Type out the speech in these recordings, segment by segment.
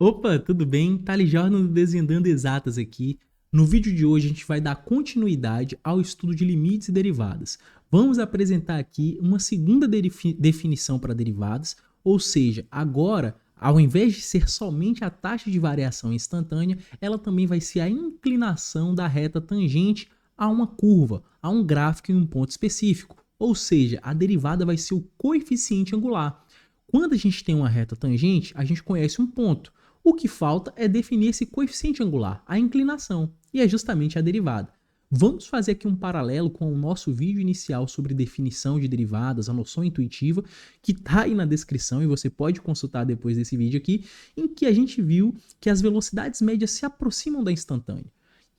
Opa, tudo bem? Thales Jordan do Desvendando Exatas aqui. No vídeo de hoje a gente vai dar continuidade ao estudo de limites e derivadas. Vamos apresentar aqui uma segunda definição para derivadas, ou seja, agora, ao invés de ser somente a taxa de variação instantânea, ela também vai ser a inclinação da reta tangente a uma curva, a um gráfico em um ponto específico. Ou seja, a derivada vai ser o coeficiente angular. Quando a gente tem uma reta tangente, a gente conhece um ponto. O que falta é definir esse coeficiente angular, a inclinação, e é justamente a derivada. Vamos fazer aqui um paralelo com o nosso vídeo inicial sobre definição de derivadas, a noção intuitiva, que está aí na descrição e você pode consultar depois desse vídeo aqui, em que a gente viu que as velocidades médias se aproximam da instantânea.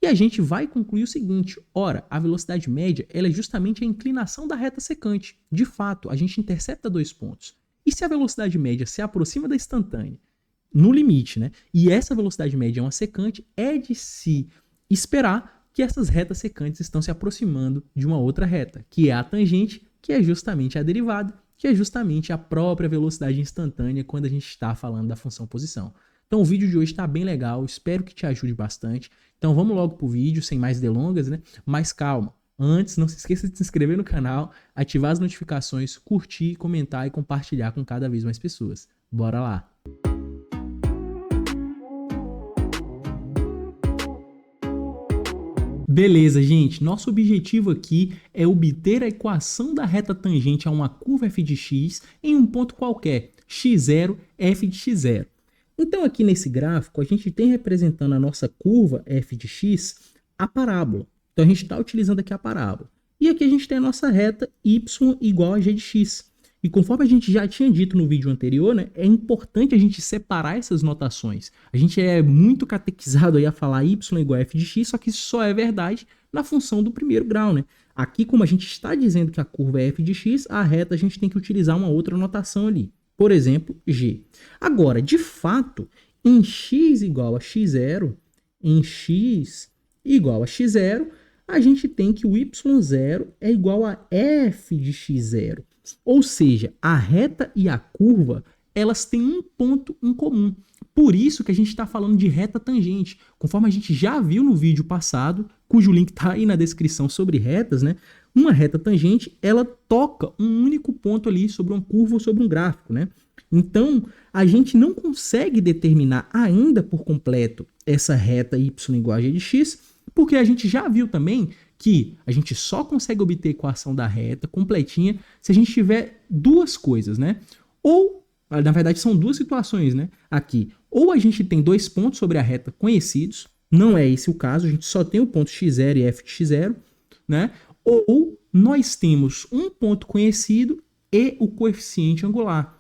E a gente vai concluir o seguinte: ora, a velocidade média ela é justamente a inclinação da reta secante. De fato, a gente intercepta dois pontos. E se a velocidade média se aproxima da instantânea, no limite, né? E essa velocidade média é uma secante, é de se esperar que essas retas secantes estão se aproximando de uma outra reta, que é a tangente, que é justamente a derivada, que é justamente a própria velocidade instantânea quando a gente está falando da função posição. Então o vídeo de hoje está bem legal, espero que te ajude bastante. Então vamos logo pro vídeo, sem mais delongas, né? Mas calma, antes não se esqueça de se inscrever no canal, ativar as notificações, curtir, comentar e compartilhar com cada vez mais pessoas. Bora lá! Beleza, gente. Nosso objetivo aqui é obter a equação da reta tangente a uma curva f de x em um ponto qualquer, x0, f de x0. Então, aqui nesse gráfico, a gente tem representando a nossa curva f de x a parábola. Então, a gente está utilizando aqui a parábola. E aqui a gente tem a nossa reta y igual a g de x. E conforme a gente já tinha dito no vídeo anterior, né, é importante a gente separar essas notações. A gente é muito catequizado aí a falar y igual a f de x, só que isso só é verdade na função do primeiro grau, né? Aqui, como a gente está dizendo que a curva é f de x, a reta a gente tem que utilizar uma outra notação ali. Por exemplo, g. Agora, de fato, em x igual a x0, em x igual a x0, a gente tem que o y0 é igual a f de x0. Ou seja, a reta e a curva, elas têm um ponto em comum. Por isso que a gente está falando de reta tangente. Conforme a gente já viu no vídeo passado, cujo link está aí na descrição sobre retas, né? Uma reta tangente, ela toca um único ponto ali sobre uma curva ou sobre um gráfico, né? Então, a gente não consegue determinar ainda por completo essa reta y igual a g de x, porque a gente já viu também que a gente só consegue obter a equação da reta completinha se a gente tiver duas coisas, né? Ou, na verdade, são duas situações, né? Aqui, ou a gente tem dois pontos sobre a reta conhecidos, não é esse o caso, a gente só tem o ponto x0 e f de x0, né? Ou nós temos um ponto conhecido e o coeficiente angular.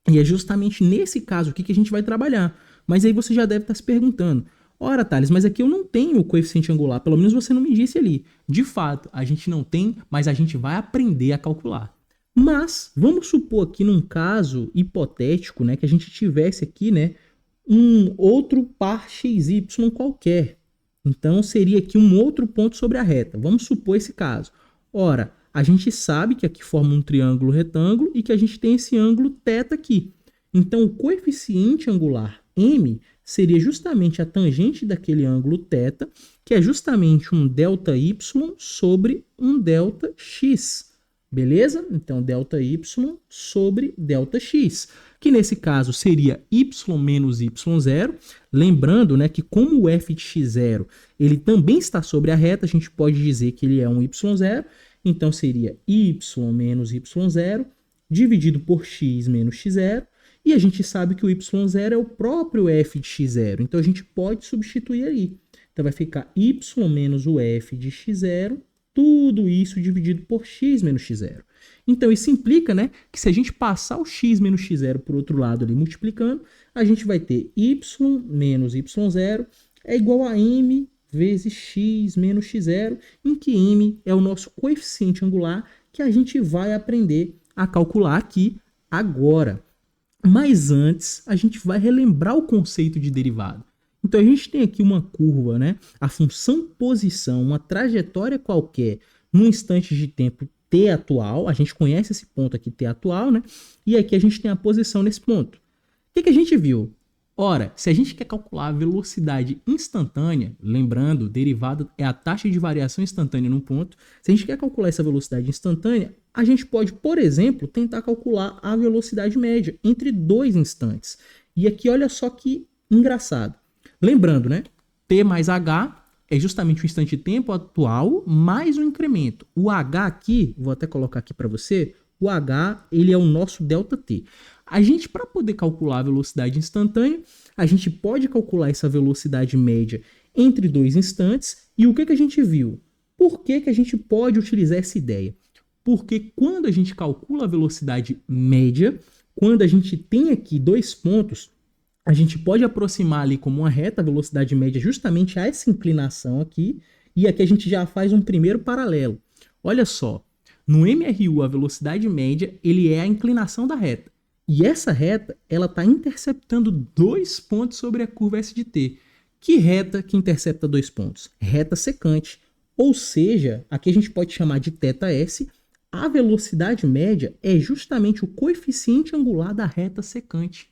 E é justamente nesse caso aqui que a gente vai trabalhar. Mas aí você já deve estar se perguntando: ora, Thales, mas aqui eu não tenho o coeficiente angular, pelo menos você não me disse ali. De fato, a gente não tem, mas a gente vai aprender a calcular. Mas vamos supor aqui num caso hipotético, né, que a gente tivesse aqui, né, um outro par xy qualquer. Então seria aqui um outro ponto sobre a reta. Vamos supor esse caso. Ora, a gente sabe que aqui forma um triângulo retângulo e que a gente tem esse ângulo θ aqui. Então o coeficiente angular m seria justamente a tangente daquele ângulo θ, que é justamente um ΔY sobre um ΔX. Beleza? Então, ΔY sobre ΔX, que nesse caso seria y menos y0. Lembrando, né, que como o f de x0 ele também está sobre a reta, a gente pode dizer que ele é um y0. Então, seria y menos y0 dividido por x menos x0. E a gente sabe que o y0 é o próprio f de x0. Então, a gente pode substituir aí. Então, vai ficar y menos o f de x0, tudo isso dividido por x menos x0. Então, isso implica, né, que se a gente passar o x menos x0 para o outro lado ali multiplicando, a gente vai ter y menos y0 é igual a m vezes x menos x0, em que m é o nosso coeficiente angular que a gente vai aprender a calcular aqui agora. Mas antes, a gente vai relembrar o conceito de derivada. Então, a gente tem aqui uma curva, né? A função posição, uma trajetória qualquer, num instante de tempo t atual. A gente conhece esse ponto aqui, t atual, né? E aqui a gente tem a posição nesse ponto. O que a gente viu? Ora, se a gente quer calcular a velocidade instantânea, lembrando, derivada é a taxa de variação instantânea num ponto, se a gente quer calcular essa velocidade instantânea, a gente pode, por exemplo, tentar calcular a velocidade média entre dois instantes. E aqui olha só que engraçado. Lembrando, né? T mais H é justamente o instante de tempo atual mais o incremento. O H aqui, vou até colocar aqui para você, o H ele é o nosso ΔT. A gente, para poder calcular a velocidade instantânea, a gente pode calcular essa velocidade média entre dois instantes. E o que a gente viu? Por que a gente pode utilizar essa ideia? Porque quando a gente calcula a velocidade média, quando a gente tem aqui dois pontos, a gente pode aproximar ali como uma reta a velocidade média justamente a essa inclinação aqui. E aqui a gente já faz um primeiro paralelo. Olha só, no MRU a velocidade média ele é a inclinação da reta. E essa reta, ela está interceptando dois pontos sobre a curva S de t. Que reta que intercepta dois pontos? Reta secante. Ou seja, aqui a gente pode chamar de θs. A velocidade média é justamente o coeficiente angular da reta secante.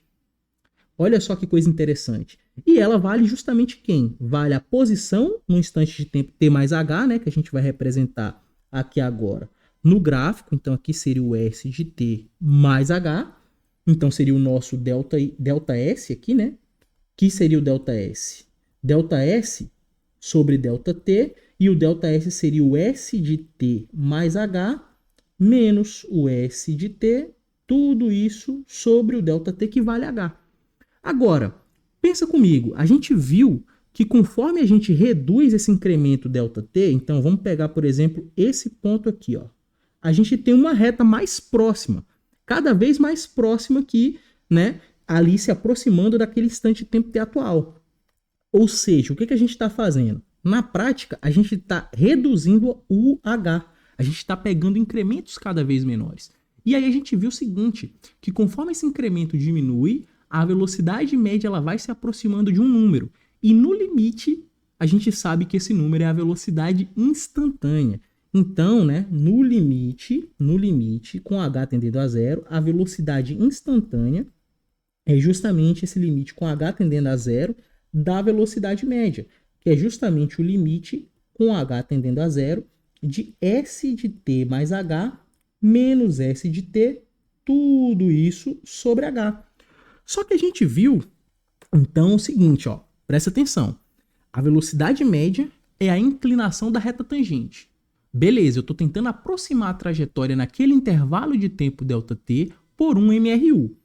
Olha só que coisa interessante. E ela vale justamente quem? Vale a posição no instante de tempo t mais h, né, que a gente vai representar aqui agora no gráfico. Então aqui seria o S de t mais h. Então seria o nosso ΔS aqui, né? Que seria o ΔS? ΔS sobre ΔT, e o ΔS seria o S de t mais h menos o S de t, tudo isso sobre o ΔT que vale h. Agora, pensa comigo, a gente viu que conforme a gente reduz esse incremento ΔT, então vamos pegar, por exemplo, esse ponto aqui, ó. A gente tem uma reta mais próxima, cada vez mais próxima aqui, né, ali se aproximando daquele instante de tempo t atual. Ou seja, o que a gente está fazendo? Na prática, a gente está reduzindo o H, a gente está pegando incrementos cada vez menores. E aí a gente viu o seguinte, que conforme esse incremento diminui, a velocidade média ela vai se aproximando de um número. E no limite, a gente sabe que esse número é a velocidade instantânea. Então, né, no limite, com h tendendo a zero, a velocidade instantânea é justamente esse limite com h tendendo a zero da velocidade média, que é justamente o limite com h tendendo a zero de S de t mais h menos S de t, tudo isso sobre h. Só que a gente viu, então, o seguinte, ó, presta atenção. A velocidade média é a inclinação da reta tangente. Beleza, eu estou tentando aproximar a trajetória naquele intervalo de tempo ΔT por um MRU.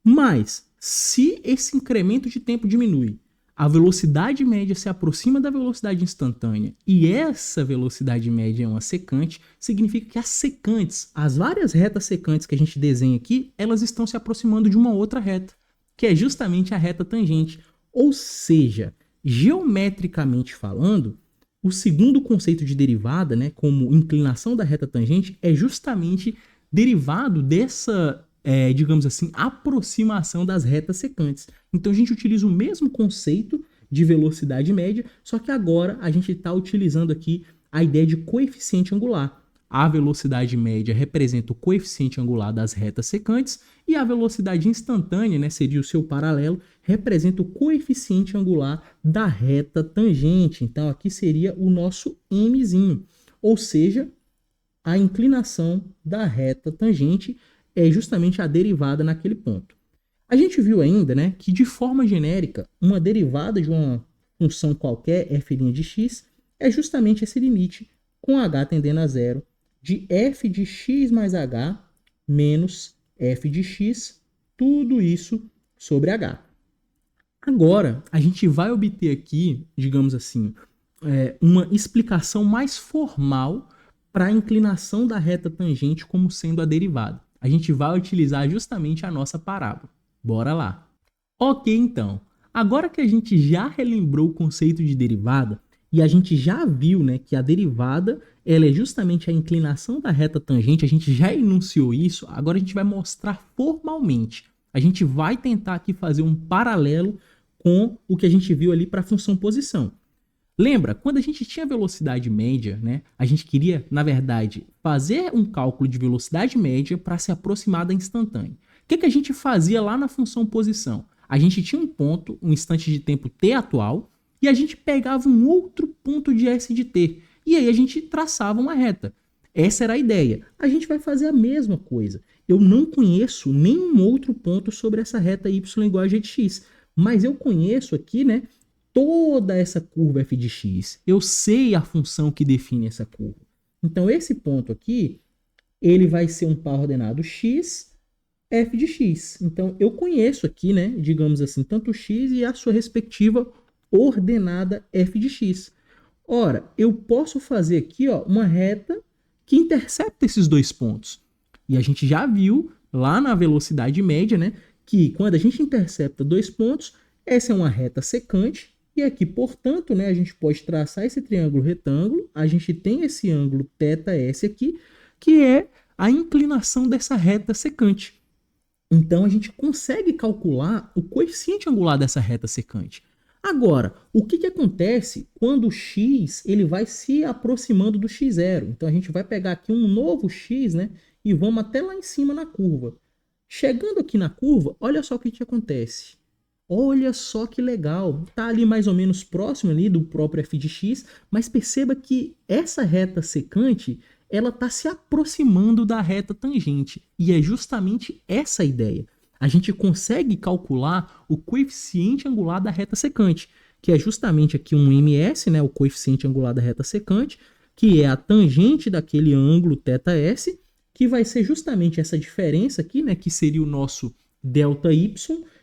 Mas, se esse incremento de tempo diminui, a velocidade média se aproxima da velocidade instantânea e essa velocidade média é uma secante, significa que as secantes, as várias retas secantes que a gente desenha aqui, elas estão se aproximando de uma outra reta, que é justamente a reta tangente. Ou seja, geometricamente falando, o segundo conceito de derivada, né, como inclinação da reta tangente, é justamente derivado dessa, digamos assim, aproximação das retas secantes. Então a gente utiliza o mesmo conceito de velocidade média, só que agora a gente está utilizando aqui a ideia de coeficiente angular. A velocidade média representa o coeficiente angular das retas secantes e a velocidade instantânea, né, seria o seu paralelo, representa o coeficiente angular da reta tangente. Então aqui seria o nosso mzinho, ou seja, a inclinação da reta tangente é justamente a derivada naquele ponto. A gente viu ainda, né, que de forma genérica, uma derivada de uma função qualquer, f' de x, é justamente esse limite com h tendendo a zero de f de x mais h menos f de x, tudo isso sobre h. Agora, a gente vai obter aqui, digamos assim, uma explicação mais formal para a inclinação da reta tangente como sendo a derivada. A gente vai utilizar justamente a nossa parábola. Bora lá. Ok, então. Agora que a gente já relembrou o conceito de derivada e a gente já viu, né, que a derivada ela é justamente a inclinação da reta tangente, a gente já enunciou isso, agora a gente vai mostrar formalmente. A gente vai tentar aqui fazer um paralelo com o que a gente viu ali para a função posição. Lembra, quando a gente tinha velocidade média, né, a gente queria, na verdade, fazer um cálculo de velocidade média para se aproximar da instantânea. O que a gente fazia lá na função posição? A gente tinha um ponto, um instante de tempo t atual, e a gente pegava um outro ponto de S de t. E aí a gente traçava uma reta. Essa era a ideia. A gente vai fazer a mesma coisa. Eu não conheço nenhum outro ponto sobre essa reta y igual a g de x, mas eu conheço aqui, né, toda essa curva f de x. Eu sei a função que define essa curva. Então esse ponto aqui, ele vai ser um par ordenado x, f de x. Então eu conheço aqui, né, digamos assim, tanto x e a sua respectiva ordenada f de x. Ora, eu posso fazer aqui, ó, uma reta que intercepta esses dois pontos. E a gente já viu lá na velocidade média, né, que quando a gente intercepta dois pontos, essa é uma reta secante, e aqui, portanto, né, a gente pode traçar esse triângulo retângulo, a gente tem esse ângulo θs aqui, que é a inclinação dessa reta secante. Então a gente consegue calcular o coeficiente angular dessa reta secante. Agora, o que acontece quando o x ele vai se aproximando do x0? Então a gente vai pegar aqui um novo x, né, e vamos até lá em cima na curva. Chegando aqui na curva, olha só o que acontece. Olha só que legal. Está ali mais ou menos próximo ali do próprio f de x, mas perceba que essa reta secante ela está se aproximando da reta tangente. E é justamente essa a ideia. A gente consegue calcular o coeficiente angular da reta secante, que é justamente aqui um ms, né, o coeficiente angular da reta secante, que é a tangente daquele ângulo θs, que vai ser justamente essa diferença aqui, né, que seria o nosso ΔY,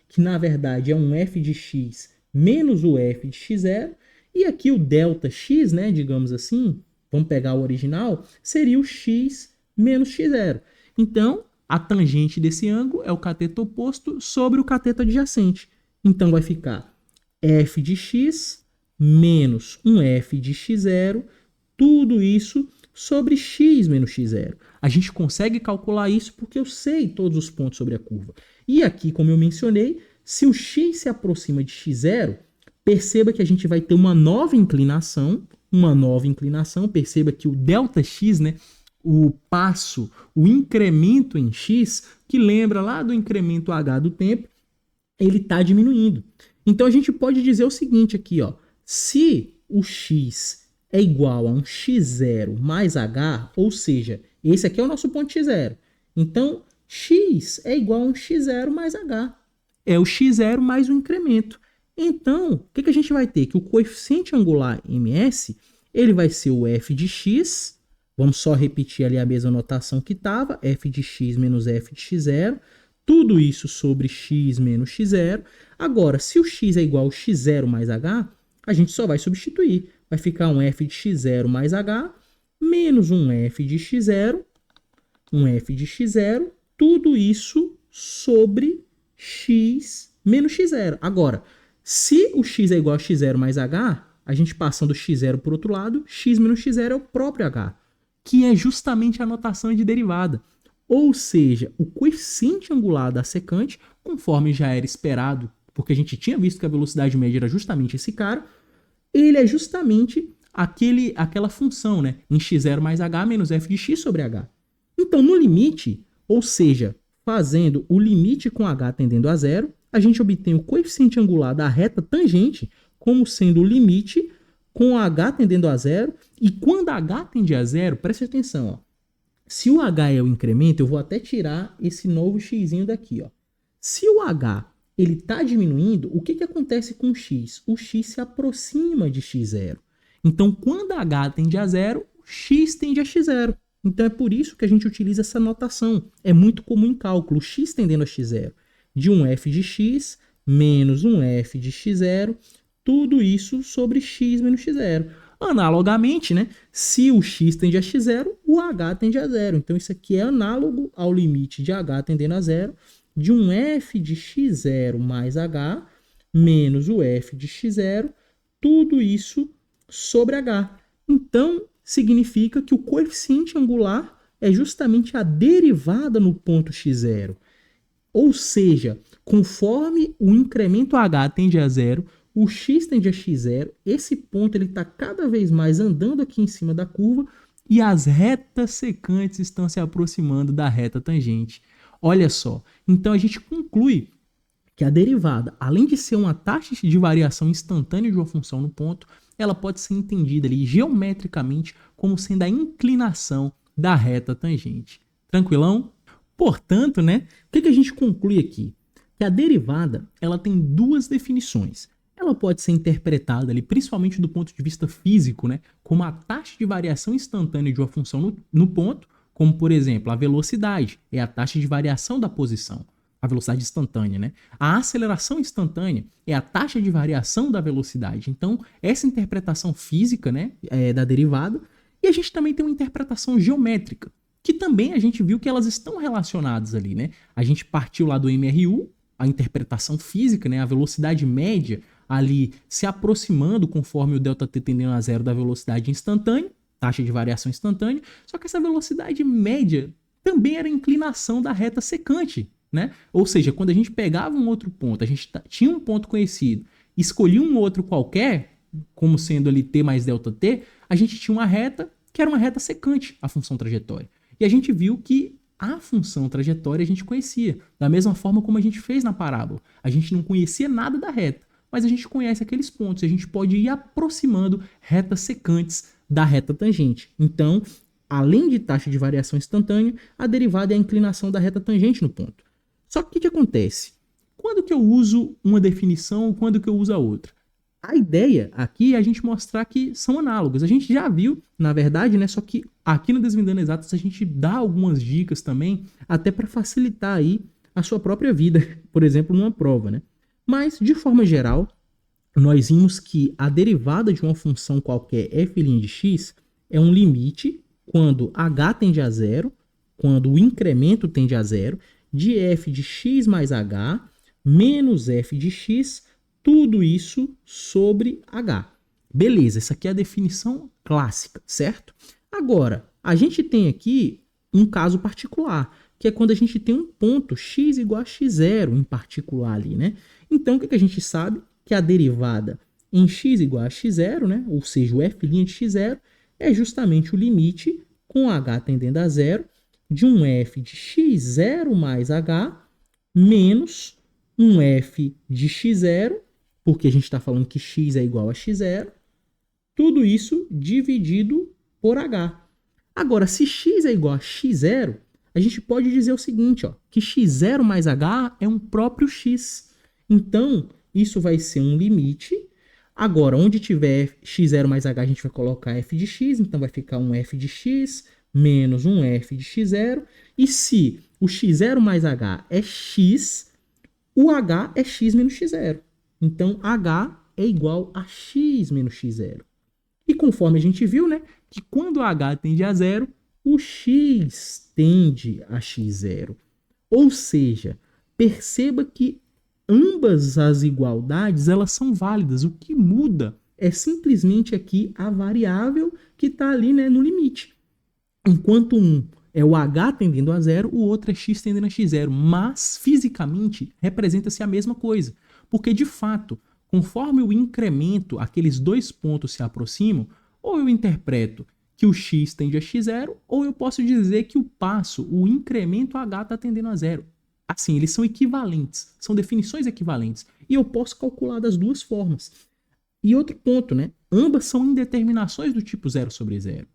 que na verdade é um f de x menos o f de x0, e aqui o ΔX, né, digamos assim, vamos pegar o original, seria o x menos x0. Então, a tangente desse ângulo é o cateto oposto sobre o cateto adjacente. Então, vai ficar f de x menos um f de x0, tudo isso sobre x menos x0. A gente consegue calcular isso porque eu sei todos os pontos sobre a curva. E aqui, como eu mencionei, se o x se aproxima de x0, perceba que a gente vai ter uma nova inclinação, perceba que o ΔX, né, o passo, o incremento em x, que lembra lá do incremento h do tempo, ele está diminuindo. Então a gente pode dizer o seguinte aqui, ó, se o x é igual a um x0 mais h, ou seja, esse aqui é o nosso ponto x0. Então, x é igual a um x0 mais h. É o x0 mais o incremento. Então, o que a gente vai ter? Que o coeficiente angular ms, ele vai ser o f de x, vamos só repetir ali a mesma notação que estava, f de x menos f de x0, tudo isso sobre x menos x0. Agora, se o x é igual a x0 mais h, a gente só vai substituir. Vai ficar um f de x0 mais h, menos um f de x0, tudo isso sobre x menos x0. Agora, se o x é igual a x0 mais h, a gente passando o x0 para o outro lado, x menos x0 é o próprio h, que é justamente a notação de derivada. Ou seja, o coeficiente angular da secante, conforme já era esperado, porque a gente tinha visto que a velocidade média era justamente esse cara, ele é justamente aquela função, né, em x0 mais h menos f de x sobre h. Então, no limite, ou seja, fazendo o limite com h tendendo a zero, a gente obtém o coeficiente angular da reta tangente como sendo o limite com h tendendo a zero. E quando h tende a zero, preste atenção, ó, se o h é o incremento, eu vou até tirar esse novo xzinho daqui. Ó. Se o h está diminuindo, o que acontece com o x? O x se aproxima de x0. Então, quando h tende a zero, x tende a x0. Então, é por isso que a gente utiliza essa notação. É muito comum em cálculo, x tendendo a x0. De um f de x menos um f de x0, tudo isso sobre x menos x0. Analogamente, né, se o x tende a x0, o h tende a zero. Então, isso aqui é análogo ao limite de h tendendo a zero, de um f de x0 mais h, menos o f de x0, tudo isso sobre h. Então, significa que o coeficiente angular é justamente a derivada no ponto x0. Ou seja, conforme o incremento h tende a zero, o x tende a x0, esse ponto está cada vez mais andando aqui em cima da curva e as retas secantes estão se aproximando da reta tangente. Olha só, então a gente conclui que a derivada, além de ser uma taxa de variação instantânea de uma função no ponto, ela pode ser entendida ali geometricamente como sendo a inclinação da reta tangente. Tranquilão? Portanto, né, o que a gente conclui aqui? Que a derivada ela tem duas definições. Ela pode ser interpretada ali, principalmente do ponto de vista físico, né, como a taxa de variação instantânea de uma função no ponto, como, por exemplo, a velocidade é a taxa de variação da posição, a velocidade instantânea, né? A aceleração instantânea é a taxa de variação da velocidade. Então, essa interpretação física, né, da derivada, e a gente também tem uma interpretação geométrica, que também a gente viu que elas estão relacionadas ali, né? A gente partiu lá do MRU, a interpretação física, né, a velocidade média ali se aproximando conforme o ΔT tendendo a zero da velocidade instantânea, taxa de variação instantânea, só que essa velocidade média também era a inclinação da reta secante, né? Ou seja, quando a gente pegava um outro ponto, a gente tinha um ponto conhecido, escolhia um outro qualquer, como sendo ali t mais ΔT, a gente tinha uma reta que era uma reta secante, a função trajetória. E a gente viu que a função trajetória a gente conhecia, da mesma forma como a gente fez na parábola. A gente não conhecia nada da reta, mas a gente conhece aqueles pontos, a gente pode ir aproximando retas secantes da reta tangente. Então, além de taxa de variação instantânea, a derivada é a inclinação da reta tangente no ponto. Só que o que acontece? Quando que eu uso uma definição ou quando que eu uso a outra? A ideia aqui é a gente mostrar que são análogas. A gente já viu, na verdade, né? Só que aqui no Desvendando Exatas a gente dá algumas dicas também, até para facilitar aí a sua própria vida, por exemplo, numa prova, né? Mas, de forma geral, nós vimos que a derivada de uma função qualquer f' de x é um limite quando h tende a zero, quando o incremento tende a zero, de f de x mais h menos f de x, tudo isso sobre h. Beleza, essa aqui é a definição clássica, certo? Agora, a gente tem aqui um caso particular, que é quando a gente tem um ponto x igual a x0 em particular ali, né? Então, o que a gente sabe? Que a derivada em x igual a x0, né? Ou seja, o f' de x0 é justamente o limite com h tendendo a zero de um f de x0 mais h menos um f de x0, porque a gente está falando que x é igual a x0, tudo isso dividido por h. Agora, se x é igual a x0, a gente pode dizer o seguinte, ó, que x0 mais h é um próprio x. Então, isso vai ser um limite. Agora, onde tiver x0 mais h, a gente vai colocar f de x, então vai ficar um f de x menos um f de x0. E se o x0 mais h é x, o h é x menos x0. Então, h é igual a x menos x0. E conforme a gente viu, né, que quando h tende a zero, o x tende a x0. Ou seja, perceba que ambas as igualdades elas são válidas. O que muda é simplesmente aqui a variável que está ali, né, no limite. Enquanto um é o h tendendo a zero, o outro é x tendendo a x0. Mas, fisicamente, representa-se a mesma coisa. Porque, de fato, conforme o incremento, aqueles dois pontos se aproximam, ou eu interpreto que o x tende a x0, ou eu posso dizer que o passo, o incremento h está tendendo a zero. Assim, eles são equivalentes, são definições equivalentes. E eu posso calcular das duas formas. E outro ponto, né? Ambas são indeterminações do tipo 0 sobre 0.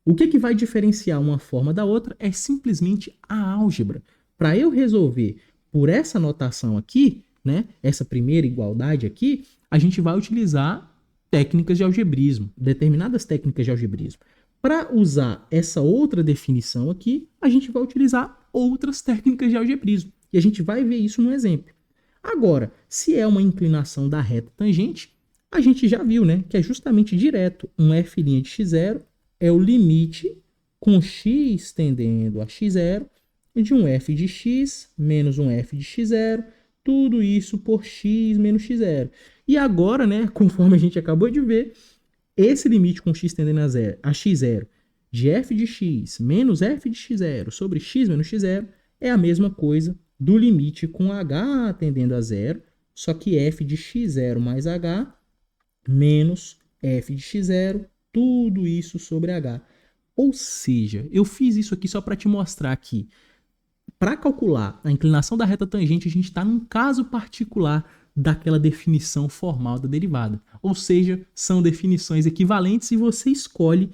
O que vai diferenciar uma forma da outra é simplesmente a álgebra. Para eu resolver por essa notação aqui, né, essa primeira igualdade aqui, a gente vai utilizar técnicas de algebrismo, determinadas técnicas de algebrismo. Para usar essa outra definição aqui, a gente vai utilizar outras técnicas de algebrismo. E a gente vai ver isso no exemplo. Agora, se é uma inclinação da reta tangente, a gente já viu, né, que é justamente direto. Um f' de x0 é o limite com x tendendo a x0 de um f de x menos um f de x0, tudo isso por x menos x0. E agora, né, conforme a gente acabou de ver, esse limite com x tendendo a x0 de f de x menos f de x0 sobre x menos x0 é a mesma coisa do limite com h tendendo a zero, só que f de x0 mais h menos f de x0, tudo isso sobre h. Ou seja, eu fiz isso aqui só para te mostrar que para calcular a inclinação da reta tangente, a gente está num caso particular daquela definição formal da derivada. Ou seja, são definições equivalentes e você escolhe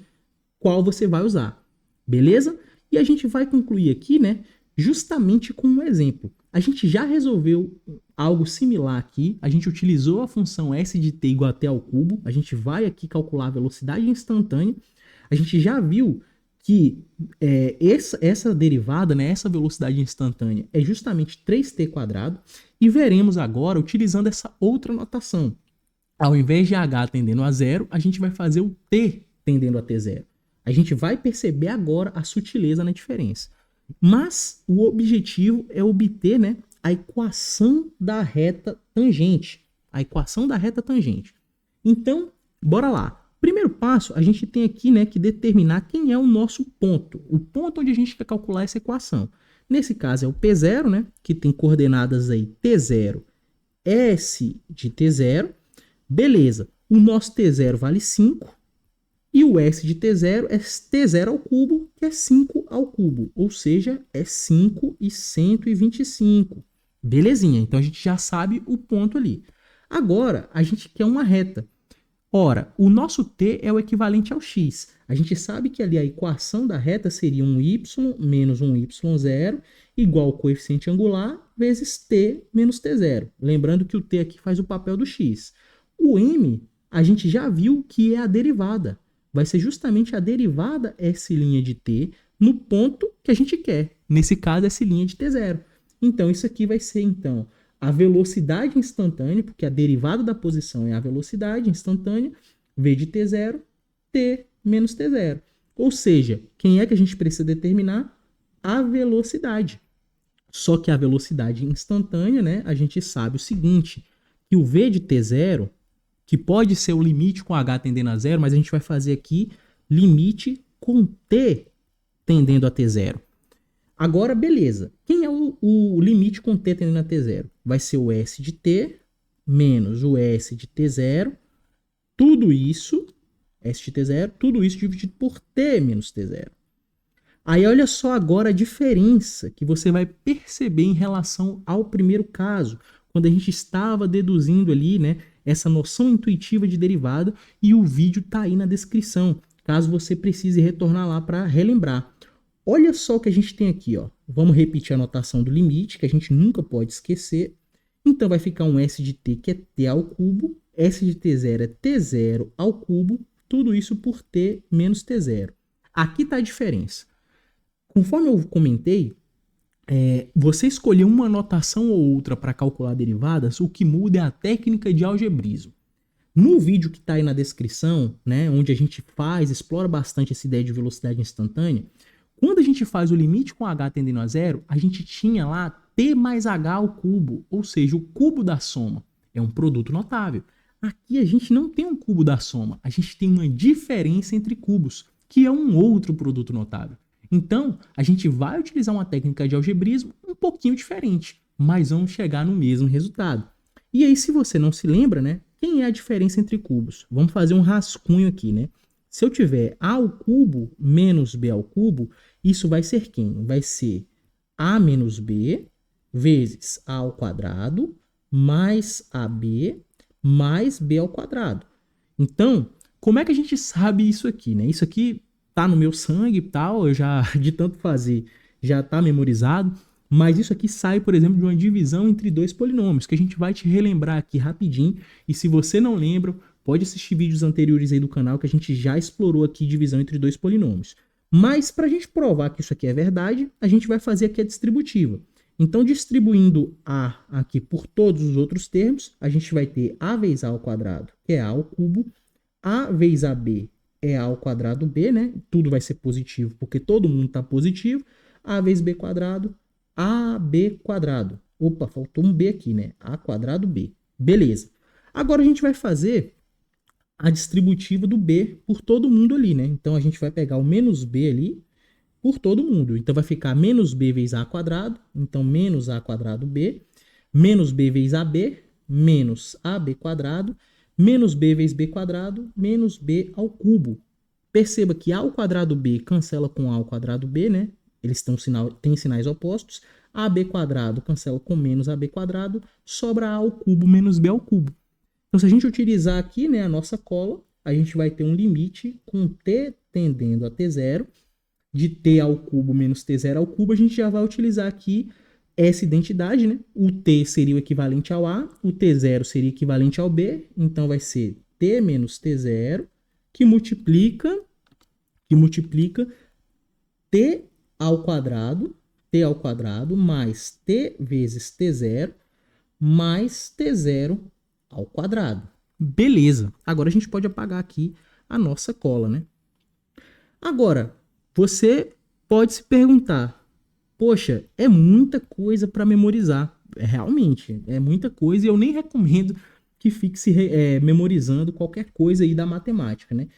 qual você vai usar. Beleza? E a gente vai concluir aqui, né, justamente com um exemplo. A gente já resolveu algo similar aqui. A gente utilizou a função s de t igual a t ao cubo. A gente vai aqui calcular a velocidade instantânea. A gente já viu que essa derivada, né, essa velocidade instantânea, é justamente 3t quadrado. E veremos agora, utilizando essa outra notação. Ao invés de h tendendo a zero, a gente vai fazer o t tendendo a t0. A gente vai perceber agora a sutileza na diferença. Mas o objetivo é obter, né, a equação da reta tangente. A equação da reta tangente. Então, bora lá. Primeiro passo, a gente tem aqui, né, que determinar quem é o nosso ponto. O ponto onde a gente quer calcular essa equação. Nesse caso é o P0, né, que tem coordenadas aí T0, S de T0. Beleza. O nosso T0 vale 5. E o S de T0 é T0 ao cubo, que é 5 ao cubo. Ou seja, é 5 e 125. Belezinha. Então a gente já sabe o ponto ali. Agora, a gente quer uma reta. Ora, o nosso t é o equivalente ao x. A gente sabe que ali a equação da reta seria um y menos um y0 igual ao coeficiente angular vezes t menos t0. Lembrando que o t aqui faz o papel do x. O m, a gente já viu que é a derivada. Vai ser justamente a derivada S' de t no ponto que a gente quer. Nesse caso, S' de t0. Então, isso aqui vai ser, então, a velocidade instantânea, porque a derivada da posição é a velocidade instantânea, v de t0, t menos t0. Ou seja, quem é que a gente precisa determinar? A velocidade. Só que a velocidade instantânea, né, a gente sabe o seguinte, que o v de t0, que pode ser o limite com h tendendo a zero, mas a gente vai fazer aqui limite com t tendendo a t0. Agora, beleza. Quem é o limite com t tendendo a t0? Vai ser o s de t menos o s de t0. Tudo isso, s de t0, tudo isso dividido por t menos t0. Aí olha só agora a diferença que você vai perceber em relação ao primeiro caso, quando a gente estava deduzindo ali, né, essa noção intuitiva de derivada, e o vídeo está aí na descrição, caso você precise retornar lá para relembrar. Olha só o que a gente tem aqui, ó. Vamos repetir a notação do limite, que a gente nunca pode esquecer. Então vai ficar um s de t, que é t ao cubo, s de t0 é t0 ao cubo, tudo isso por t menos t0. Aqui está a diferença. Conforme eu comentei, você escolher uma notação ou outra para calcular derivadas, o que muda é a técnica de algebrismo. No vídeo que está aí na descrição, né, onde a gente explora bastante essa ideia de velocidade instantânea, quando a gente faz o limite com h tendendo a zero, a gente tinha lá t mais h ao cubo, ou seja, o cubo da soma. É um produto notável. Aqui a gente não tem um cubo da soma, a gente tem uma diferença entre cubos, que é um outro produto notável. Então, a gente vai utilizar uma técnica de algebrismo um pouquinho diferente, mas vamos chegar no mesmo resultado. E aí, se você não se lembra, né, quem é a diferença entre cubos? Vamos fazer um rascunho aqui, né? Se eu tiver a ao cubo menos b ao cubo, isso vai ser quem? Vai ser a menos b vezes a ao quadrado mais ab mais b ao quadrado. Então, como é que a gente sabe isso aqui, né? Isso aqui tá no meu sangue e tal, eu já, de tanto fazer, já tá memorizado, mas isso aqui sai, por exemplo, de uma divisão entre dois polinômios, que a gente vai te relembrar aqui rapidinho, e se você não lembra, pode assistir vídeos anteriores aí do canal, que a gente já explorou aqui divisão entre dois polinômios. Mas, para a gente provar que isso aqui é verdade, a gente vai fazer aqui a distributiva. Então, distribuindo a aqui por todos os outros termos, a gente vai ter a vezes a ao quadrado, que é a ao cubo, a vezes ab é a ao quadrado b, né? Tudo vai ser positivo, porque todo mundo está positivo. A vezes b quadrado, ab quadrado. Opa, faltou um b aqui, né? A quadrado b. Beleza. Agora a gente vai fazer a distributiva do b por todo mundo ali, né? Então a gente vai pegar o menos b ali por todo mundo. Então vai ficar menos b vezes a quadrado, então menos a quadrado b, menos b vezes ab, menos ab quadrado, menos b vezes b quadrado, menos b ao cubo. Perceba que a ao quadrado b cancela com a ao quadrado b, né? eles têm sinais opostos. AB quadrado cancela com menos AB quadrado, sobra A ao cubo menos B ao cubo. Então, se a gente utilizar aqui, né, a nossa cola, a gente vai ter um limite com t tendendo a t0, de t ao cubo menos t0 ao cubo, a gente já vai utilizar aqui essa identidade, né? O t seria o equivalente ao A, o t0 seria equivalente ao B, então vai ser t menos t0, que multiplica t ao quadrado mais t vezes t0 mais t0 ao quadrado. Beleza. Agora a gente pode apagar aqui a nossa cola, né? Agora, você pode se perguntar, poxa, é muita coisa para memorizar. Realmente, é muita coisa e eu nem recomendo que fique memorizando qualquer coisa aí da matemática, né?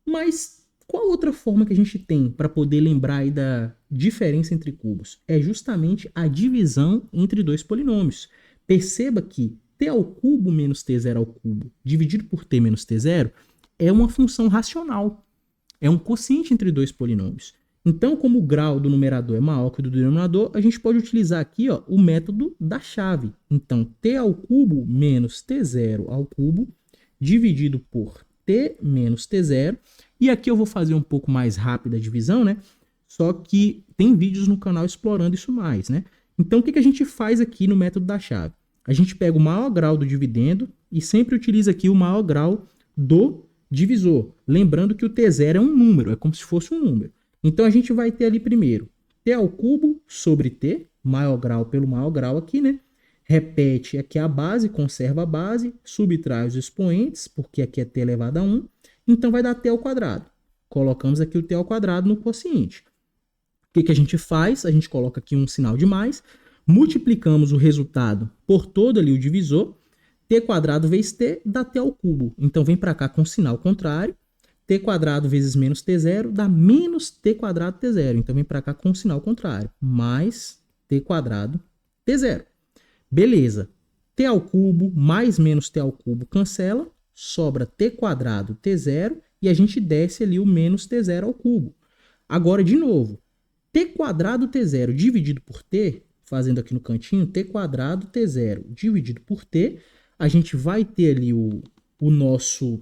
Mas qual outra forma que a gente tem para poder lembrar aí da diferença entre cubos? É justamente a divisão entre dois polinômios. Perceba que t ao cubo menos t0 ao cubo dividido por t menos t0 é uma função racional. É um quociente entre dois polinômios. Então, como o grau do numerador é maior que o do denominador, a gente pode utilizar aqui, ó, o método da chave. Então, t ao cubo menos t0 ao cubo dividido por t menos t0. E aqui eu vou fazer um pouco mais rápida a divisão, né? Só que tem vídeos no canal explorando isso mais, né? Então, o que a gente faz aqui no método da chave? A gente pega o maior grau do dividendo e sempre utiliza aqui o maior grau do divisor. Lembrando que o t0 é um número, é como se fosse um número. Então, a gente vai ter ali primeiro t ao cubo sobre t, maior grau pelo maior grau aqui, né? Repete aqui a base, conserva a base, subtrai os expoentes, porque aqui é t elevado a 1. Então, vai dar t ao quadrado. Colocamos aqui o t ao quadrado no quociente. O que a gente faz? A gente coloca aqui um sinal de mais, multiplicamos o resultado por todo ali o divisor, t quadrado vezes t dá t ao cubo. Então, vem para cá com o sinal contrário, t quadrado vezes menos t0 dá menos t quadrado t0. Então, vem para cá com o sinal contrário, mais t quadrado t0. Beleza. T ao cubo mais menos t ao cubo cancela, sobra t quadrado t0 e a gente desce ali o menos t0 ao cubo. Agora, de novo, t quadrado t0 dividido por t, fazendo aqui no cantinho, t quadrado t0 dividido por t, a gente vai ter ali o nosso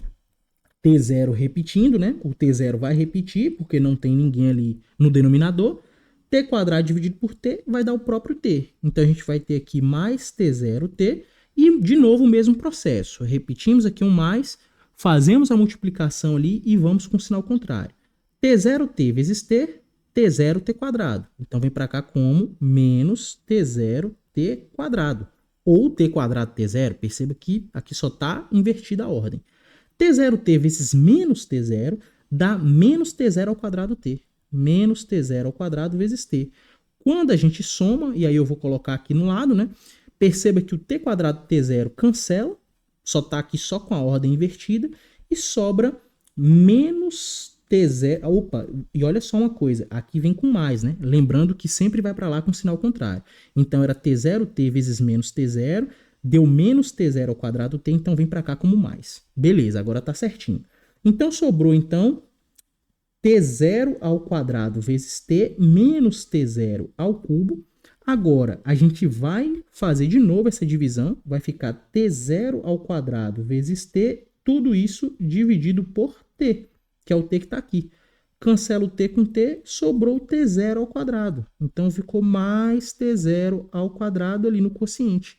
t0 repetindo, né? O t0 vai repetir, porque não tem ninguém ali no denominador. T quadrado dividido por t vai dar o próprio t. Então, a gente vai ter aqui mais t0t e, de novo, o mesmo processo. Repetimos aqui um mais, fazemos a multiplicação ali e vamos com o sinal contrário. t0t vezes t, t0t quadrado. Então, vem para cá como menos t0t quadrado. Ou t quadrado t0, perceba que aqui só está invertida a ordem. t0t vezes menos t0 dá menos t0 ao quadrado t. Menos t0 ao quadrado vezes t. Quando a gente soma, e aí eu vou colocar aqui no lado, né? Perceba que o t quadrado t0 cancela, só está aqui só com a ordem invertida, e sobra menos t0. Opa, e olha só uma coisa, aqui vem com mais, né? Lembrando que sempre vai para lá com sinal contrário. Então era t0t vezes menos t0, deu menos t0 ao quadrado t, então vem para cá como mais. Beleza, agora está certinho. Então sobrou, então, t0 ao quadrado vezes t menos t0 ao cubo. Agora, a gente vai fazer de novo essa divisão. Vai ficar t0 ao quadrado vezes t, tudo isso dividido por t, que é o t que está aqui. Cancela o t com t, sobrou t0 ao quadrado. Então, ficou mais t0 ao quadrado ali no quociente.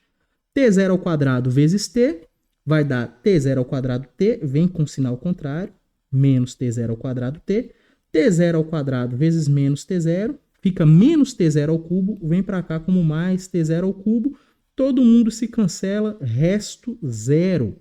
t0 ao quadrado vezes t vai dar t0 ao quadrado t, vem com sinal contrário, menos t0 ao quadrado t. t0 ao quadrado vezes menos t0, fica menos t0 ao cubo, vem para cá como mais t0 ao cubo. Todo mundo se cancela, resto zero.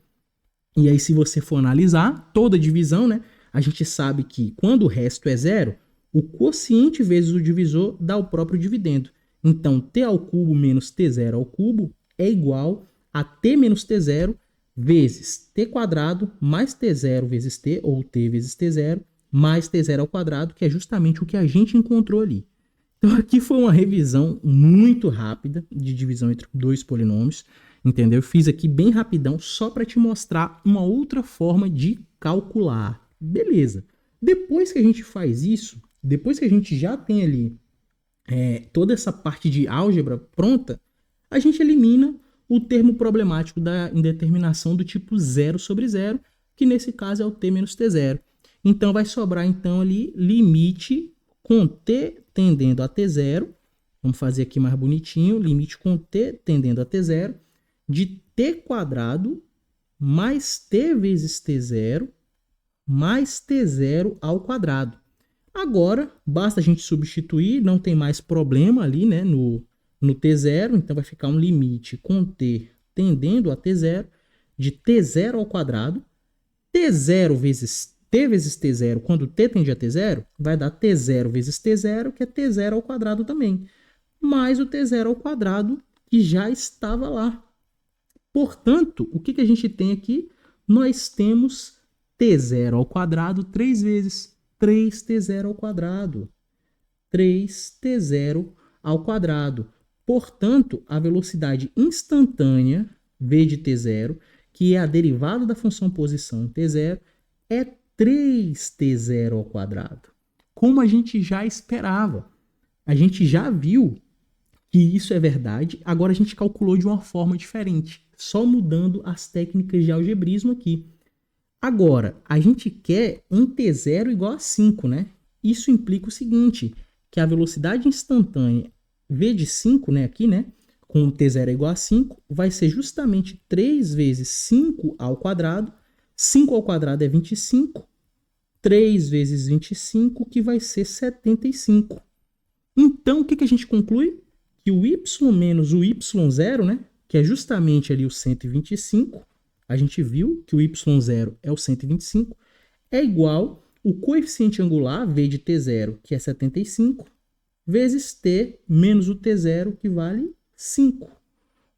E aí, se você for analisar toda a divisão, né, a gente sabe que quando o resto é zero, o quociente vezes o divisor dá o próprio dividendo. Então, t ao cubo menos t0 ao cubo é igual a t menos t0 vezes t quadrado mais t0 vezes t, ou t vezes t0, mais t0 ao quadrado, que é justamente o que a gente encontrou ali. Então, aqui foi uma revisão muito rápida de divisão entre dois polinômios, entendeu? Eu fiz aqui bem rapidão, só para te mostrar uma outra forma de calcular. Beleza. Depois que a gente faz isso, depois que a gente já tem ali toda essa parte de álgebra pronta, a gente elimina o termo problemático da indeterminação do tipo 0 sobre 0, que nesse caso é o t menos t0. Então vai sobrar então ali limite com t tendendo a t0, vamos fazer aqui mais bonitinho, limite com t tendendo a t0, de t quadrado mais t vezes t0 mais t0 ao quadrado. Agora, basta a gente substituir, não tem mais problema ali, né, no t0, então vai ficar um limite com t tendendo a t0, de t0 ao quadrado, t0 vezes t vezes t0, quando t tende a t0, vai dar t0 vezes t0, que é t0 ao quadrado também, mais o t0 ao quadrado, que já estava lá. Portanto, o que a gente tem aqui? Nós temos t0 ao quadrado 3 vezes. 3t0 ao quadrado. 3t0 ao quadrado. Portanto, a velocidade instantânea, v de t0, que é a derivada da função posição em t0, é 3t0 ao quadrado. Como a gente já esperava. A gente já viu que isso é verdade, agora a gente calculou de uma forma diferente, só mudando as técnicas de algebrismo aqui. Agora, a gente quer um t0 igual a 5, né? Isso implica o seguinte, que a velocidade instantânea v de 5, né, aqui, né, com t0 é igual a 5, vai ser justamente 3 vezes 5 ao quadrado. 5 ao quadrado é 25. 3 vezes 25, que vai ser 75. Então, o que a gente conclui? Que o y menos o y0, né, que é justamente ali o 125, a gente viu que o y0 é o 125, é igual o coeficiente angular, v de t0, que é 75, vezes t menos o t0, que vale 5.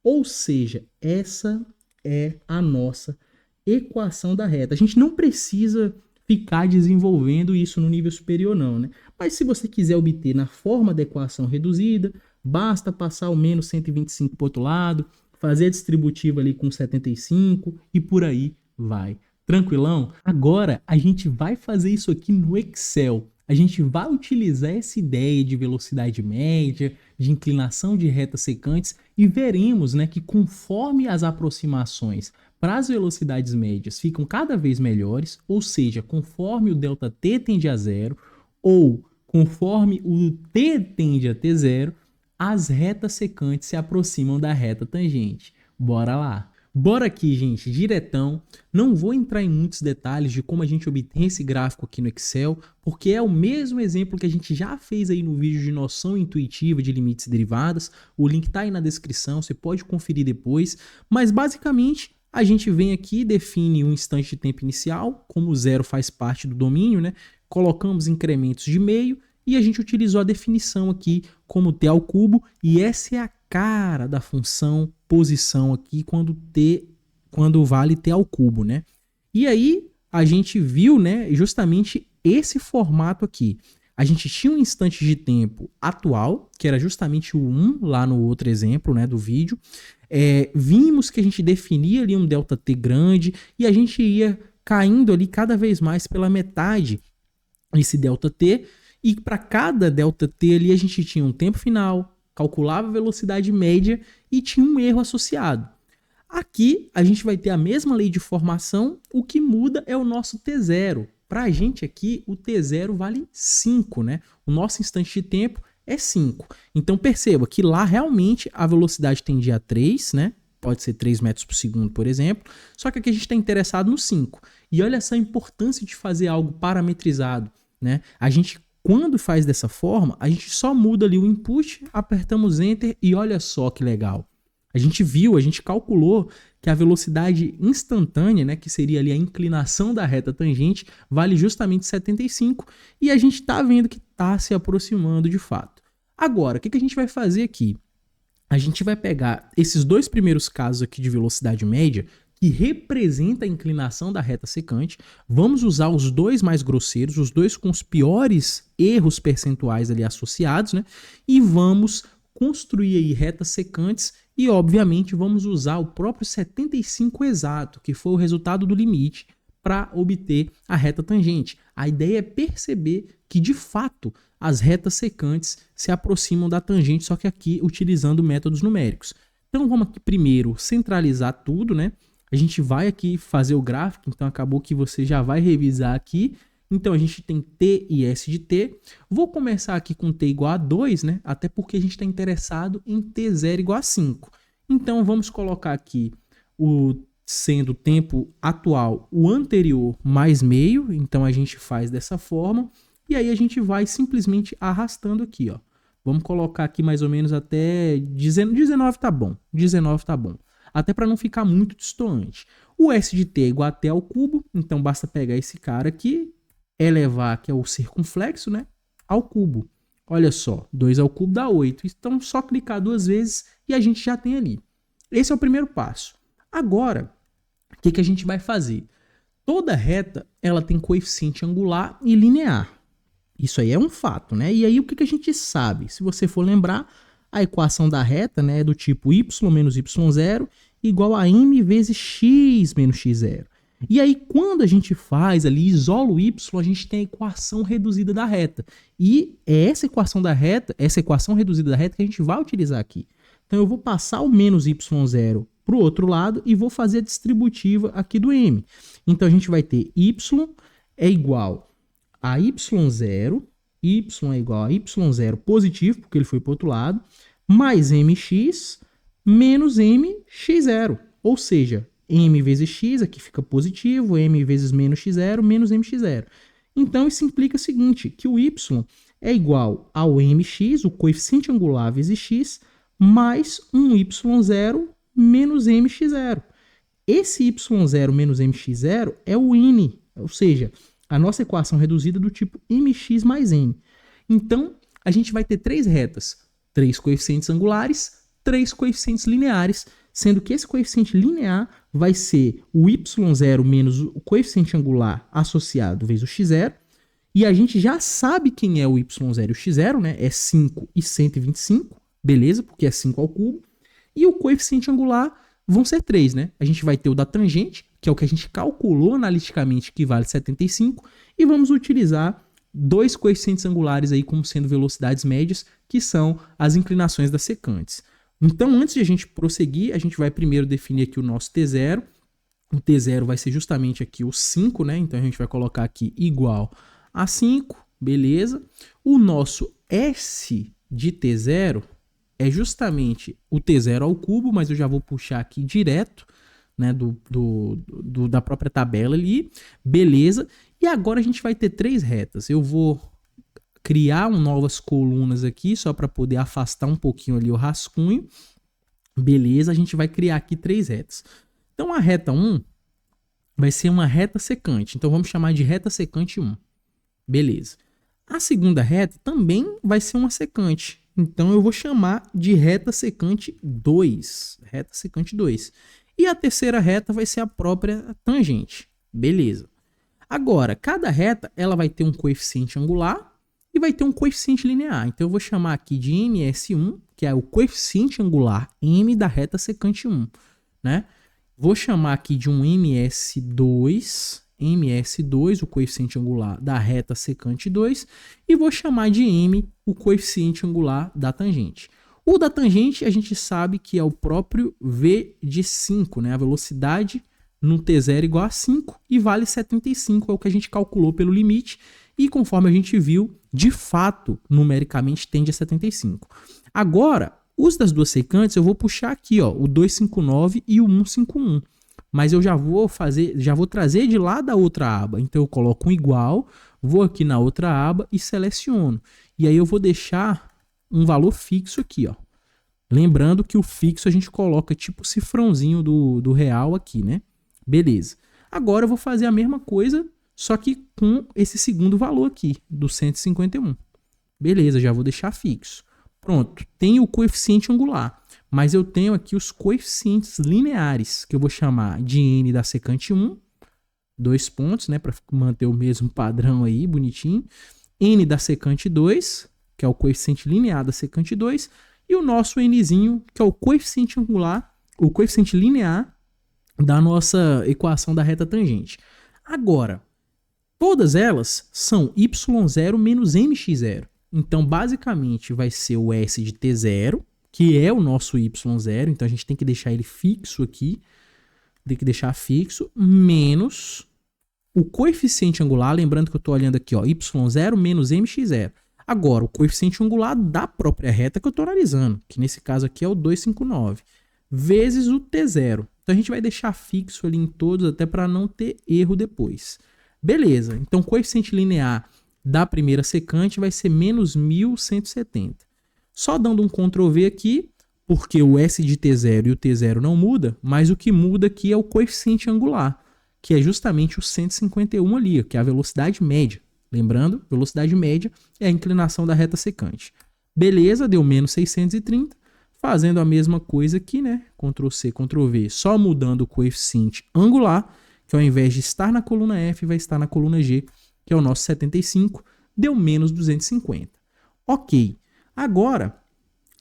Ou seja, essa é a nossa equação da reta. A gente não precisa ficar desenvolvendo isso no nível superior não, né? Mas se você quiser obter na forma da equação reduzida, basta passar o menos 125 para o outro lado, fazer a distributiva ali com 75 e por aí vai. Tranquilão? Agora a gente vai fazer isso aqui no Excel. A gente vai utilizar essa ideia de velocidade média, de inclinação de retas secantes e veremos, né, que conforme as aproximações para as velocidades médias ficam cada vez melhores, ou seja, conforme o ΔT tende a zero ou conforme o t tende a t0, as retas secantes se aproximam da reta tangente. Bora lá! Bora aqui, gente, diretão. Não vou entrar em muitos detalhes de como a gente obtém esse gráfico aqui no Excel, porque é o mesmo exemplo que a gente já fez aí no vídeo de noção intuitiva de limites e derivadas. O link tá aí na descrição, você pode conferir depois. Mas basicamente, a gente vem aqui e define um instante de tempo inicial, como o zero faz parte do domínio, né? Colocamos incrementos de meio, e a gente utilizou a definição aqui como t ao cubo, e essa é a cara da função posição aqui quando vale t ao cubo, né? E aí a gente viu, né, justamente esse formato aqui. A gente tinha um instante de tempo atual, que era justamente o 1, lá no outro exemplo, né, do vídeo. Vimos que a gente definia ali um ΔT grande, e a gente ia caindo ali cada vez mais pela metade esse ΔT, e para cada ΔT ali a gente tinha um tempo final, calculava a velocidade média e tinha um erro associado. Aqui a gente vai ter a mesma lei de formação, o que muda é o nosso T0. Para a gente aqui o T0 vale 5, né? O nosso instante de tempo é 5. Então perceba que lá realmente a velocidade tendia a 3, né? Pode ser 3 metros por segundo, por exemplo. Só que aqui a gente está interessado no 5. E olha essa importância de fazer algo parametrizado, né? A gente, quando faz dessa forma, a gente só muda ali o input, apertamos Enter e olha só que legal. A gente viu, a gente calculou que a velocidade instantânea, né, que seria ali a inclinação da reta tangente, vale justamente 75 e a gente está vendo que está se aproximando de fato. Agora, o que a gente vai fazer aqui? A gente vai pegar esses dois primeiros casos aqui de velocidade média, que representa a inclinação da reta secante, vamos usar os dois mais grosseiros, os dois com os piores erros percentuais ali associados, né? E vamos construir aí retas secantes e, obviamente, vamos usar o próprio 75 exato, que foi o resultado do limite, para obter a reta tangente. A ideia é perceber que, de fato, as retas secantes se aproximam da tangente, só que aqui utilizando métodos numéricos. Então vamos aqui primeiro centralizar tudo, né? A gente vai aqui fazer o gráfico, então acabou que você já vai revisar aqui. Então a gente tem T e S de T. Vou começar aqui com T igual a 2, né? Até porque a gente está interessado em T0 igual a 5. Então vamos colocar aqui sendo o tempo atual o anterior mais meio. Então a gente faz dessa forma. E aí a gente vai simplesmente arrastando aqui, ó. Vamos colocar aqui mais ou menos até 19 tá bom. 19 tá bom. Até para não ficar muito distoante. O S de T é igual a T ao cubo. Então basta pegar esse cara aqui, elevar, que é o circunflexo, né, ao cubo. Olha só, 2 ao cubo dá 8. Então só clicar 2 vezes e a gente já tem ali. Esse é o primeiro passo. Agora, o que a gente vai fazer? Toda reta ela tem coeficiente angular e linear. Isso aí é um fato, né? E aí o que a gente sabe? Se você for lembrar, a equação da reta, né, é do tipo y menos y0 igual a m vezes x menos x0. E aí quando a gente faz ali, isola o y, a gente tem a equação reduzida da reta. E é essa equação da reta, essa equação reduzida da reta que a gente vai utilizar aqui. Então eu vou passar o menos y0 para o outro lado e vou fazer a distributiva aqui do m. Então a gente vai ter y é igual a y0, y é igual a y0 positivo, porque ele foi para o outro lado, mais mx menos mx0. Ou seja, m vezes x, aqui fica positivo, m vezes menos x0, menos mx0. Então isso implica o seguinte, que o y é igual ao mx, o coeficiente angular vezes x, mais um y0 menos mx0. Esse y0 menos mx0 é o n, ou seja, a nossa equação reduzida do tipo mx mais n. Então, a gente vai ter 3 retas, 3 coeficientes angulares, 3 coeficientes lineares, sendo que esse coeficiente linear vai ser o y0 menos o coeficiente angular associado vezes o x0, e a gente já sabe quem é o y0 e o x0, né? É 5 e 125, beleza? Porque é 5 ao cubo. E o coeficiente angular vão ser 3, né? A gente vai ter o da tangente, que é o que a gente calculou analiticamente, que vale 75, e vamos utilizar 2 coeficientes angulares aí como sendo velocidades médias, que são as inclinações das secantes. Então, antes de a gente prosseguir, a gente vai primeiro definir aqui o nosso T0. O T0 vai ser justamente aqui o 5, né? Então, a gente vai colocar aqui igual a 5, beleza? O nosso S de T0 é justamente o T0 ao cubo, mas eu já vou puxar aqui direto, né, da própria tabela ali, beleza? E agora a gente vai ter 3 retas. Eu vou criar novas colunas aqui, só para poder afastar um pouquinho ali o rascunho. Beleza, a gente vai criar aqui 3 retas. Então a reta 1 vai ser uma reta secante, então vamos chamar de reta secante 1. Beleza. A segunda reta também vai ser uma secante, então eu vou chamar de reta secante 2. Reta secante 2. E a terceira reta vai ser a própria tangente. Beleza. Agora, cada reta ela vai ter um coeficiente angular e vai ter um coeficiente linear. Então eu vou chamar aqui de ms1, que é o coeficiente angular m da reta secante 1, né? Vou chamar aqui de um ms2, o coeficiente angular da reta secante 2, e vou chamar de m o coeficiente angular da tangente. O da tangente a gente sabe que é o próprio v de 5, né? A velocidade no T0 igual a 5 e vale 75, é o que a gente calculou pelo limite, e conforme a gente viu, de fato, numericamente tende a 75. Agora, os das duas secantes eu vou puxar aqui, ó, o 259 e o 151. Mas eu já vou trazer de lá da outra aba. Então eu coloco um igual, vou aqui na outra aba e seleciono. E aí eu vou deixar um valor fixo aqui, ó. Lembrando que o fixo a gente coloca tipo o cifrãozinho do real aqui, né? Beleza. Agora eu vou fazer a mesma coisa, só que com esse segundo valor aqui, do 151. Beleza, já vou deixar fixo. Pronto, tem o coeficiente angular, mas eu tenho aqui os coeficientes lineares, que eu vou chamar de n da secante 1, 2 pontos, né, para manter o mesmo padrão aí, bonitinho. N da secante 2, que é o coeficiente linear da secante 2, e o nosso nzinho, que é o coeficiente angular, o coeficiente linear da nossa equação da reta tangente. Agora, todas elas são y0 menos mx0. Então, basicamente, vai ser o S de T0, que é o nosso y0. Então, a gente tem que deixar ele fixo aqui. Tem que deixar fixo, menos o coeficiente angular. Lembrando que eu estou olhando aqui, ó, y0 menos mx0. Agora, o coeficiente angular da própria reta que eu estou analisando, que nesse caso aqui é o 259, vezes o T0. Então, a gente vai deixar fixo ali em todos, até para não ter erro depois. Beleza, então o coeficiente linear da primeira secante vai ser menos 1170. Só dando um Ctrl V aqui, porque o S de T0 e o T0 não muda, mas o que muda aqui é o coeficiente angular, que é justamente o 151 ali, que é a velocidade média. Lembrando, velocidade média é a inclinação da reta secante. Beleza, deu menos 630. Fazendo a mesma coisa aqui, né? Ctrl C, Ctrl V, só mudando o coeficiente angular, que ao invés de estar na coluna F, vai estar na coluna G, que é o nosso 75, deu menos 250. Ok, agora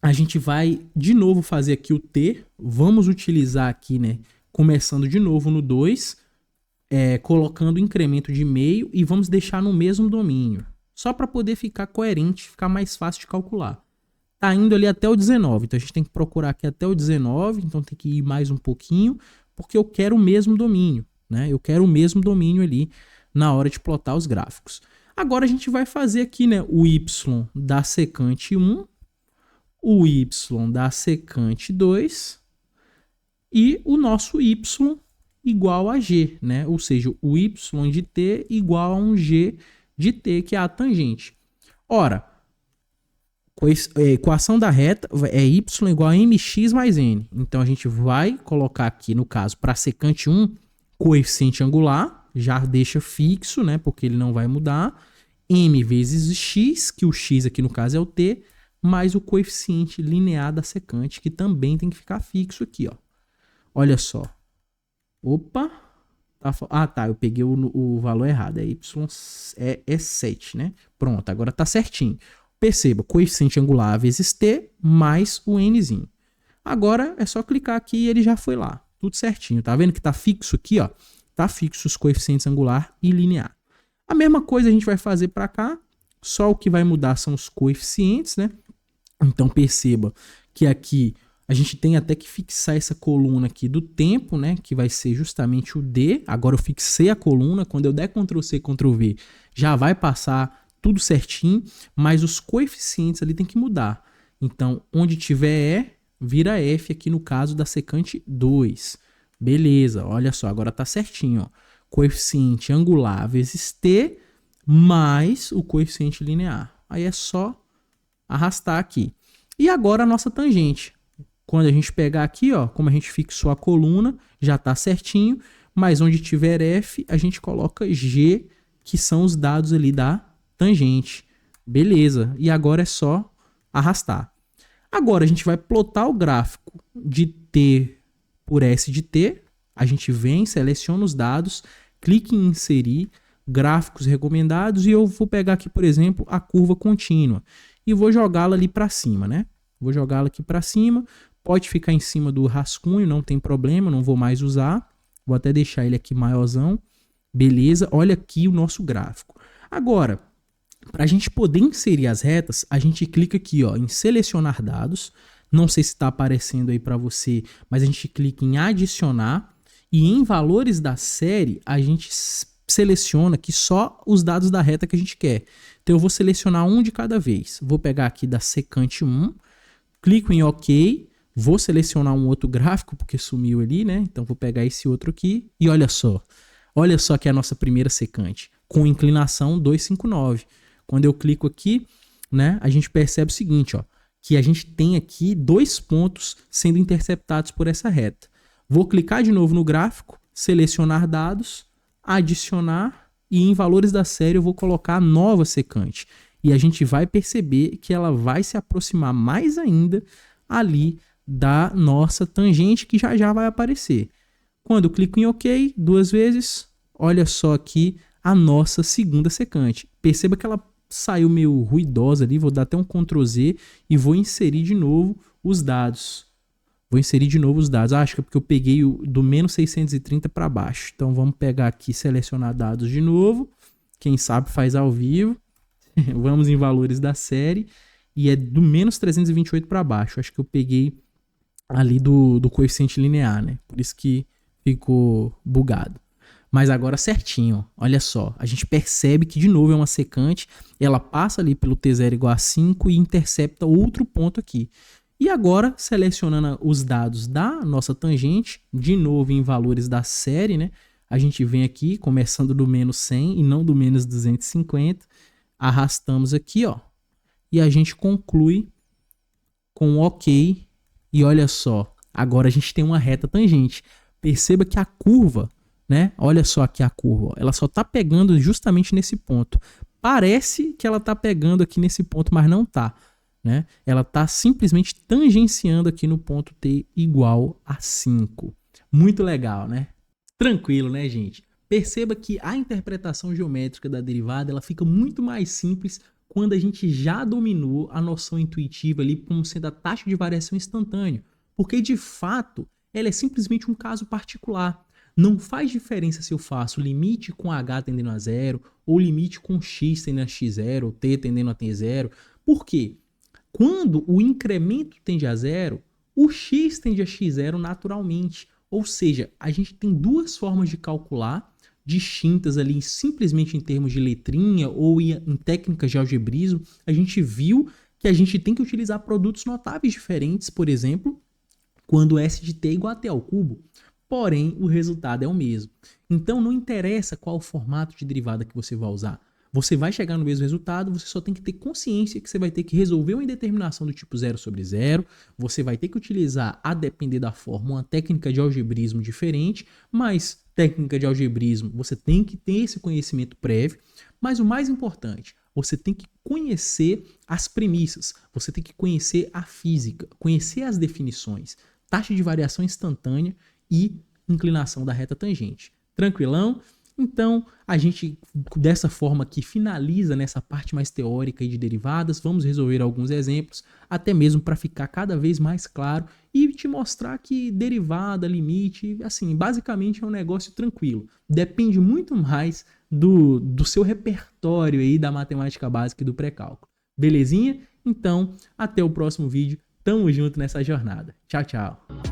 a gente vai de novo fazer aqui o T, vamos utilizar aqui, né, começando de novo no 2, colocando incremento de meio e vamos deixar no mesmo domínio, só para poder ficar coerente, ficar mais fácil de calcular. Tá indo ali até o 19, então a gente tem que procurar aqui até o 19, então tem que ir mais um pouquinho, porque eu quero o mesmo domínio. Né? Eu quero o mesmo domínio ali na hora de plotar os gráficos. Agora a gente vai fazer aqui, né, o y da secante 1, o y da secante 2 e o nosso y igual a g, né? Ou seja, o y de t igual a um g de t, que é a tangente. Ora, a equação da reta é y igual a mx mais n. Então a gente vai colocar aqui, no caso, para a secante 1, coeficiente angular, já deixa fixo, né, porque ele não vai mudar, m vezes x, que o x aqui no caso é o t, mais o coeficiente linear da secante, que também tem que ficar fixo aqui, ó. Olha só. Opa. Tá, eu peguei o valor errado, é y, é 7, né? Pronto, agora tá certinho. Perceba, coeficiente angular vezes t, mais o nzinho. Agora é só clicar aqui e ele já foi lá. Tudo certinho, tá vendo que tá fixo aqui, ó? Tá fixo os coeficientes angular e linear. A mesma coisa a gente vai fazer para cá, só o que vai mudar são os coeficientes, né? Então perceba que aqui a gente tem até que fixar essa coluna aqui do tempo, né? Que vai ser justamente o D. Agora eu fixei a coluna, quando eu der Ctrl C, Ctrl V, já vai passar tudo certinho, mas os coeficientes ali tem que mudar. Então, onde tiver E, vira F aqui no caso da secante 2. Beleza, olha só, agora tá certinho, ó. Coeficiente angular vezes T mais o coeficiente linear. Aí é só arrastar aqui. E agora a nossa tangente. Quando a gente pegar aqui, ó, como a gente fixou a coluna, já tá certinho, mas onde tiver F, a gente coloca G, que são os dados ali da tangente. Beleza, e agora é só arrastar. Agora a gente vai plotar o gráfico de T por S de T. A gente vem, seleciona os dados, clique em inserir, gráficos recomendados, e eu vou pegar aqui, por exemplo, a curva contínua e vou jogá-la ali para cima, né? Vou jogá-la aqui para cima, pode ficar em cima do rascunho, não tem problema, não vou mais usar. Vou até deixar ele aqui maiorzão. Beleza, olha aqui o nosso gráfico. Agora, para a gente poder inserir as retas, a gente clica aqui, ó, em selecionar dados. Não sei se está aparecendo aí para você, mas a gente clica em adicionar e em valores da série a gente seleciona aqui só os dados da reta que a gente quer. Então eu vou selecionar um de cada vez. Vou pegar aqui da secante 1, clico em OK, vou selecionar um outro gráfico porque sumiu ali, né? Então vou pegar esse outro aqui e olha só que é a nossa primeira secante com inclinação 259. Quando eu clico aqui, né, a gente percebe o seguinte, ó, que a gente tem aqui dois pontos sendo interceptados por essa reta. Vou clicar de novo no gráfico, selecionar dados, adicionar e em valores da série eu vou colocar a nova secante. E a gente vai perceber que ela vai se aproximar mais ainda ali da nossa tangente, que já já vai aparecer. Quando eu clico em OK duas vezes, olha só aqui a nossa segunda secante. Perceba que ela saiu meio ruidosa ali, vou dar até um Ctrl Z e vou inserir de novo os dados. Vou inserir de novo os dados. Acho que é porque eu peguei o do menos 630 para baixo. Então vamos pegar aqui, selecionar dados de novo. Quem sabe faz ao vivo. Vamos em valores da série. E é do menos 328 para baixo. Acho que eu peguei ali do coeficiente linear, né? Por isso que ficou bugado. Mas agora certinho, ó. Olha só. A gente percebe que de novo é uma secante. Ela passa ali pelo T0 igual a 5 e intercepta outro ponto aqui. E agora, selecionando os dados da nossa tangente, de novo em valores da série, né? A gente vem aqui, começando do menos 100 e não do menos 250. Arrastamos aqui, ó. E a gente conclui com OK. E olha só, agora a gente tem uma reta tangente. Perceba que a curva, né? Olha só aqui a curva, ó, ela só tá pegando justamente nesse ponto. Parece que ela tá pegando aqui nesse ponto, mas não tá. Né? Ela está simplesmente tangenciando aqui no ponto T igual a 5. Muito legal, né? Tranquilo, né, gente? Perceba que a interpretação geométrica da derivada ela fica muito mais simples quando a gente já dominou a noção intuitiva ali como sendo a taxa de variação instantânea. Porque, de fato, ela é simplesmente um caso particular. Não faz diferença se eu faço limite com h tendendo a 0 ou limite com x tendendo a x0 ou t tendendo a t0. Por quê? Quando o incremento tende a 0, o x tende a x0 naturalmente. Ou seja, a gente tem duas formas de calcular, distintas ali simplesmente em termos de letrinha ou em técnicas de algebrismo. A gente viu que a gente tem que utilizar produtos notáveis diferentes, por exemplo, quando S de t é igual a t ao cubo. Porém, o resultado é o mesmo. Então, não interessa qual o formato de derivada que você vai usar. Você vai chegar no mesmo resultado, você só tem que ter consciência que você vai ter que resolver uma indeterminação do tipo 0 sobre 0, você vai ter que utilizar, a depender da forma, uma técnica de algebrismo diferente, mas técnica de algebrismo você tem que ter esse conhecimento prévio, mas o mais importante, você tem que conhecer as premissas, você tem que conhecer a física, conhecer as definições, taxa de variação instantânea e inclinação da reta tangente. Tranquilão? Então, a gente, dessa forma aqui, finaliza nessa parte mais teórica de derivadas. Vamos resolver alguns exemplos, até mesmo para ficar cada vez mais claro e te mostrar que derivada, limite, assim, basicamente é um negócio tranquilo. Depende muito mais do seu repertório aí da matemática básica e do pré-cálculo. Belezinha? Então, até o próximo vídeo. Tamo junto nessa jornada. Tchau, tchau.